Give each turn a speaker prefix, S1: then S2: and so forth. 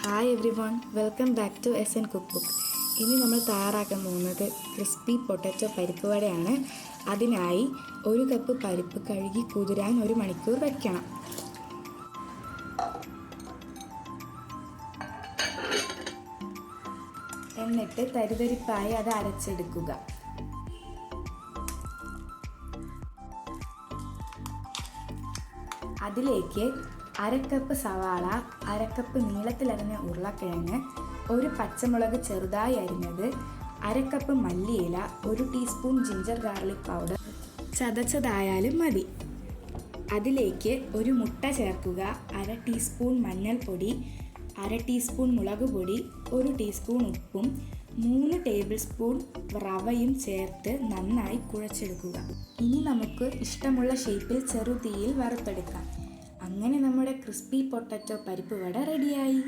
S1: Hi everyone, welcome back to S N cookbook. ഇനി നമ്മൾ തയ്യാറാക്കാൻ പോകുന്നത് ക്രിസ്പി പൊട്ടറ്റോ പരിപ്പ് വടയാണ്. അതിനായി 1 കപ്പ് പരിപ്പ് കഴുകി കുതിരാൻ 1 മണിക്കൂർ വയ്ക്കണം. എന്നിട്ട് തരിതരിപ്പായി അത് അരച്ചെടുക്കുക. അതിലേക്ക് 1/2 കപ്പ് സവാള, 1/2 കപ്പ് നീളത്തിലരിഞ്ഞ ഉരുളക്കിഴങ്ങ്, 1 പച്ചമുളക് ചെറുതായി അരിഞ്ഞത്, 1/2 കപ്പ് മല്ലിയില, 1 ടീസ്പൂൺ ജിഞ്ചർ ഗാർലിക് പൗഡർ ചതച്ചതായാലും മതി. അതിലേക്ക് 1 മുട്ട ചേർക്കുക, 1/2 ടീസ്പൂൺ മഞ്ഞൾപ്പൊടി, 1/2 ടീസ്പൂൺ മുളക് പൊടി, 1 ടീസ്പൂൺ ഉപ്പും 3 ടേബിൾ സ്പൂൺ റവയും ചേർത്ത് നന്നായി കുഴച്ചെടുക്കുക. ഇനി നമുക്ക് ഇഷ്ടമുള്ള ഷേപ്പിൽ ചെറുതീയിൽ വറുത്തെടുക്കാം. അങ്ങനെ നമ്മുടെ ക്രിസ്പി പൊട്ടറ്റോ പരിപ്പ് വട റെഡിയായി.